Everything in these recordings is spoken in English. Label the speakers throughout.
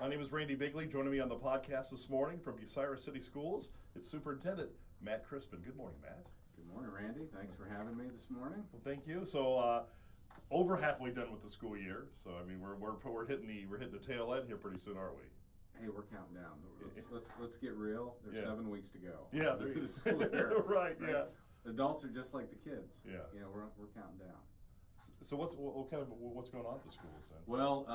Speaker 1: My name is Randy Bigley. Joining me on the podcast this morning from Bucyrus City Schools, it's Superintendent Matt Crispin. Good morning, Matt.
Speaker 2: Good morning, Randy. Thanks for having me this morning.
Speaker 1: Well, thank you. So, over halfway done with the school year. So, I mean, we're hitting the tail end here pretty soon, aren't we?
Speaker 2: Hey, we're counting down. Let's get real. There's 7 weeks to go.
Speaker 1: Yeah,
Speaker 2: through the school year.
Speaker 1: right. Yeah.
Speaker 2: Adults are just like the kids.
Speaker 1: Yeah.
Speaker 2: We're counting down.
Speaker 1: So what's going on at the schools then?
Speaker 2: Well,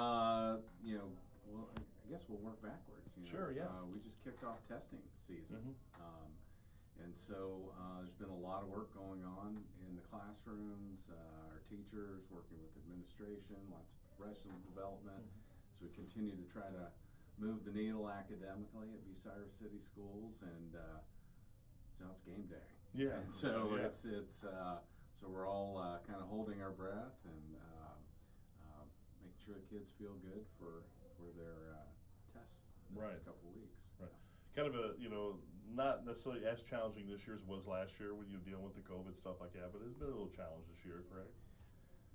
Speaker 2: I guess we'll work backwards.
Speaker 1: Sure. Yeah.
Speaker 2: We just kicked off testing season.
Speaker 1: Mm-hmm.
Speaker 2: And so there's been a lot of work going on in the classrooms, our teachers working with administration, lots of professional development.
Speaker 1: Mm-hmm.
Speaker 2: So we continue to try to move the needle academically at Bucyrus City Schools, and so it's game day.
Speaker 1: Yeah.
Speaker 2: And so
Speaker 1: yeah.
Speaker 2: So we're all kind of holding our breath and making sure the kids feel good for their tests the next couple of weeks.
Speaker 1: Right. Kind of not necessarily as challenging this year as it was last year when you were dealing with the COVID stuff like that, but it's been a little challenge this year, correct?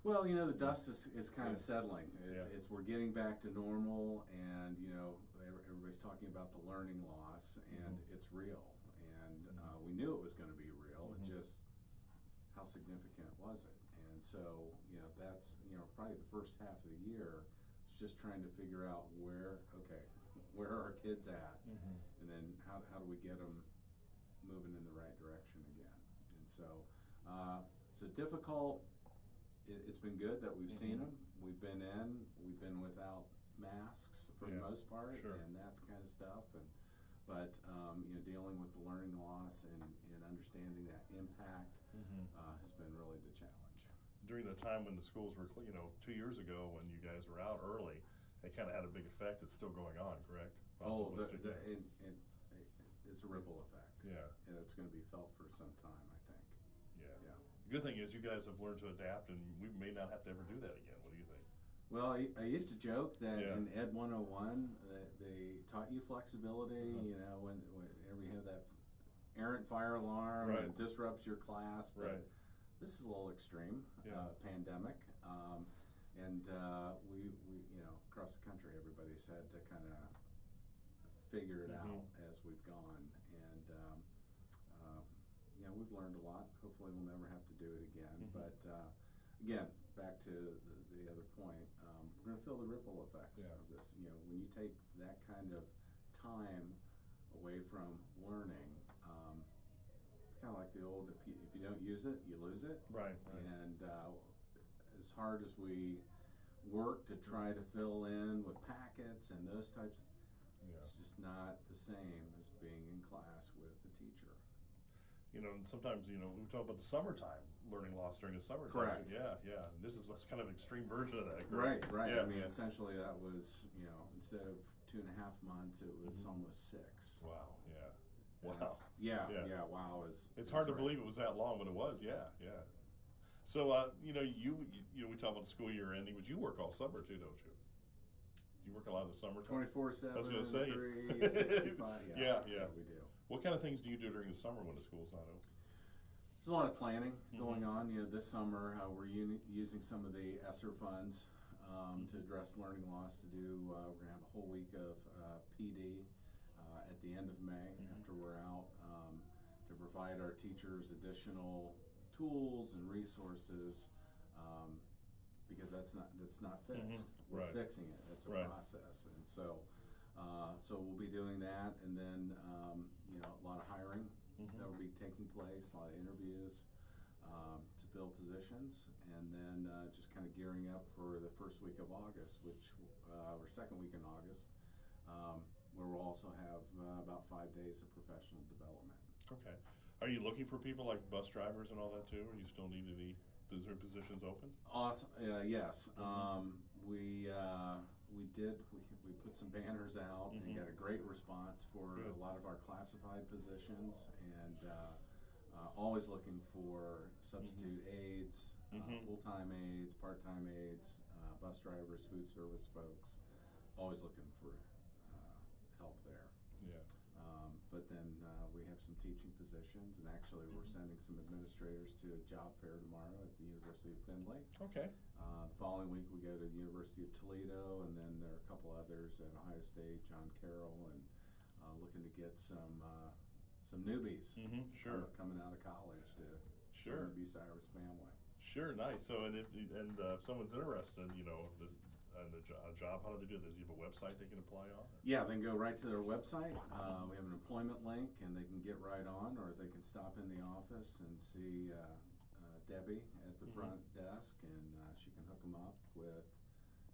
Speaker 2: Well, the dust is kind of settling.
Speaker 1: It's
Speaker 2: we're getting back to normal, and everybody's talking about the learning loss, and it's real. And we knew it was going to be real. It just, how significant was it? And so that's probably the first half of the year. It's just trying to figure out where are our kids at, and then how do we get them moving in the right direction again? And so so difficult. It's been good that we've seen them. We've been without masks for the most part, and that kind of stuff. But dealing with the learning loss and understanding that impact has been really the challenge.
Speaker 1: During the time when the schools were, 2 years ago when you guys were out early, it kind of had a big effect. It's still going on, correct?
Speaker 2: It's a ripple effect.
Speaker 1: Yeah.
Speaker 2: And it's going to be felt for some time, I think.
Speaker 1: Yeah. The good thing is you guys have learned to adapt, and we may not have to ever do that again. What do you think?
Speaker 2: Well, I used to joke that in Ed 101, they taught you flexibility, whenever you have that errant fire alarm and disrupts your class. But this is a little extreme, pandemic. And we across the country, everybody's had to kind of figure it out as we've gone. And, we've learned a lot. Hopefully we'll never have to do it again. But again, back to the other point, we're going to feel the ripple effects of this. When you take that kind of time away from learning, it's kind of like the old, if you don't use it, you lose it.
Speaker 1: Right.
Speaker 2: And as hard as we work to try to fill in with packets and those types, it's just not the same as being in class with the teacher.
Speaker 1: And sometimes, we talk about the summertime, learning loss during the summertime.
Speaker 2: Correct.
Speaker 1: Yeah. That's kind of an extreme version of that, correct?
Speaker 2: Right. Yeah, essentially that was, instead of 2.5 months, it was almost 6.
Speaker 1: Wow, yeah. Wow.
Speaker 2: Wow.
Speaker 1: It's hard to believe it was that long, but it was, yeah. So, we talk about the school year ending, but you work all summer too, don't you? You work a lot of the summer?
Speaker 2: 24/7,
Speaker 1: I was going to say.
Speaker 2: 365.
Speaker 1: Yeah,
Speaker 2: we do.
Speaker 1: What kind of things do you do during the summer when the school's not open?
Speaker 2: There's a lot of planning going on. This summer we're using some of the ESSER funds to address learning loss. We're going to have a whole week of PD at the end of May after we're out to provide our teachers additional tools and resources. Because that's not fixed. We're fixing it. It's a process, and so we'll be doing that, and then a lot of hiring that will be taking place, a lot of interviews to fill positions, and then just kind of gearing up for the first week of August, or second week in August, where we'll also have about 5 days of professional development.
Speaker 1: Okay. Are you looking for people like bus drivers and all that too, or you still need any positions open?
Speaker 2: Awesome. Yes. We put some banners out and got a great response for a lot of our classified positions, and always looking for substitute aides, full-time aides, part-time aides, bus drivers, food service folks. Always looking for help there.
Speaker 1: Yeah.
Speaker 2: But then we have some teaching positions, and actually we're sending some administrators to a job fair tomorrow at the University of Findlay.
Speaker 1: Okay.
Speaker 2: The following week we go to the University of Toledo, and then there are a couple others at Ohio State, John Carroll, and looking to get some newbies
Speaker 1: Sure.
Speaker 2: coming out of college to
Speaker 1: Sure.
Speaker 2: join the Bucyrus family.
Speaker 1: Sure, nice. So, and if someone's interested, in a job, how do they do this? Do you have a website they can apply on?
Speaker 2: Yeah, they can go right to their website. We have an employment link, and they can get right on, or they can stop in the office and see Debbie at the front desk, and she can hook them up with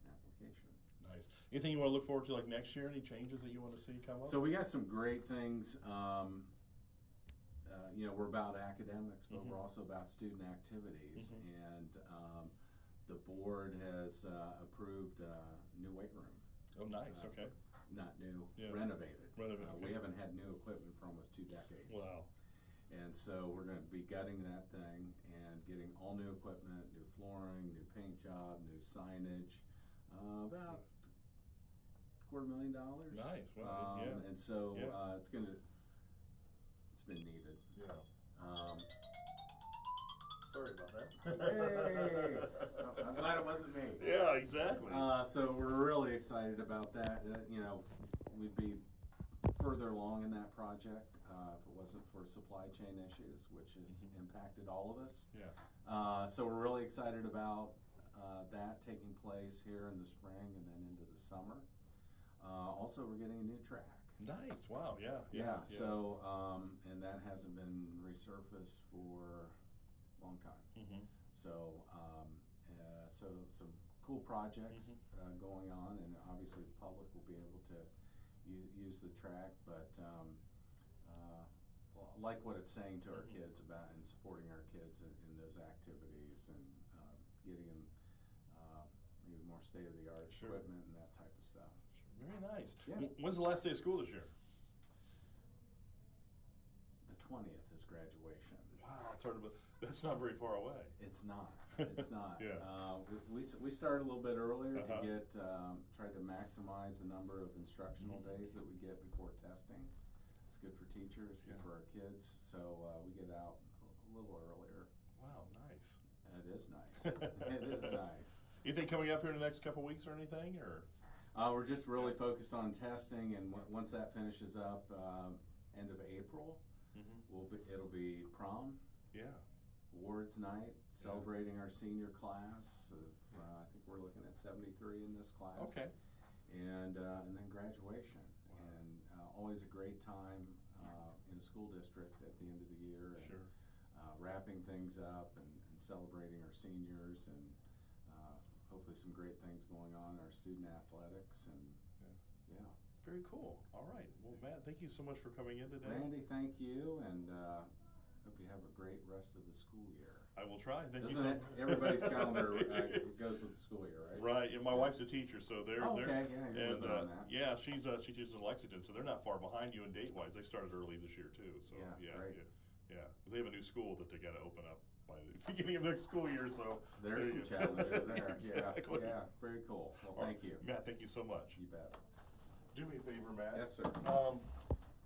Speaker 2: an application.
Speaker 1: Nice. Anything you want to look forward to, like next year? Any changes that you want to see come up?
Speaker 2: So we got some great things. We're about academics, but we're also about student activities, and the board has approved a new weight room.
Speaker 1: Oh, nice. Okay.
Speaker 2: Not new,
Speaker 1: Yeah.
Speaker 2: renovated.
Speaker 1: Renovated,
Speaker 2: We
Speaker 1: okay.
Speaker 2: haven't had new equipment for almost 2 decades.
Speaker 1: Wow.
Speaker 2: And so we're going to be gutting that thing and getting all new equipment, new flooring, new paint job, new signage, about $250,000.
Speaker 1: Nice. Wow. Yeah.
Speaker 2: And so
Speaker 1: Yeah.
Speaker 2: it's been needed.
Speaker 1: Yeah.
Speaker 3: Sorry about that.
Speaker 2: Hey, I'm glad it wasn't me.
Speaker 1: Yeah, exactly.
Speaker 2: So we're really excited about that. We'd be further along in that project if it wasn't for supply chain issues, which has impacted all of us.
Speaker 1: Yeah.
Speaker 2: So we're really excited about that taking place here in the spring and then into the summer. Also, we're getting a new track.
Speaker 1: Nice. Wow. Yeah.
Speaker 2: Yeah. So, and that hasn't been resurfaced for a long time. So, so some cool projects going on, and obviously the public will be able to use the track, but like what it's saying to our kids about and supporting our kids in those activities and getting them maybe more state-of-the-art equipment and that type of stuff.
Speaker 1: Very nice.
Speaker 2: Yeah.
Speaker 1: When's the last day of school this year?
Speaker 2: The 20th is graduation.
Speaker 1: Wow, it's hard to. That's not very far away.
Speaker 2: It's not. It's not.
Speaker 1: Yeah.
Speaker 2: We started a little bit earlier to get try to maximize the number of instructional days that we get before testing. It's good for teachers, good for our kids. So we get out a little earlier.
Speaker 1: Wow, nice.
Speaker 2: It is nice. It is nice.
Speaker 1: Anything coming up here in the next couple weeks or anything, or?
Speaker 2: We're just really focused on testing, and once that finishes up, end of April, it'll be prom.
Speaker 1: Yeah.
Speaker 2: Awards night, celebrating our senior class. I think we're looking at 73 in this class.
Speaker 1: Okay.
Speaker 2: And then graduation. Wow. And always a great time in a school district at the end of the year. And,
Speaker 1: sure.
Speaker 2: Wrapping things up and celebrating our seniors, and hopefully some great things going on in our student athletics. And yeah.
Speaker 1: Very cool. All right. Well, Matt, thank you so much for coming in today.
Speaker 2: Randy, thank you, and hope you have a great rest of the school year.
Speaker 1: I will try. Thank you
Speaker 2: Doesn't everybody's calendar goes with the school year, right?
Speaker 1: Right. And my wife's a teacher, so they're
Speaker 2: okay. Yeah, you're living on that.
Speaker 1: Yeah, she teaches in Lexington, so they're not far behind you in date-wise. They started early this year too. So
Speaker 2: great.
Speaker 1: Yeah. They have a new school that they got to open up by the beginning of next school year. So
Speaker 2: there's some challenges there.
Speaker 1: Exactly.
Speaker 2: Yeah. Very cool. Well, thank you,
Speaker 1: Matt. Thank you so much.
Speaker 2: You bet.
Speaker 1: Do me a favor, Matt.
Speaker 2: Yes, sir.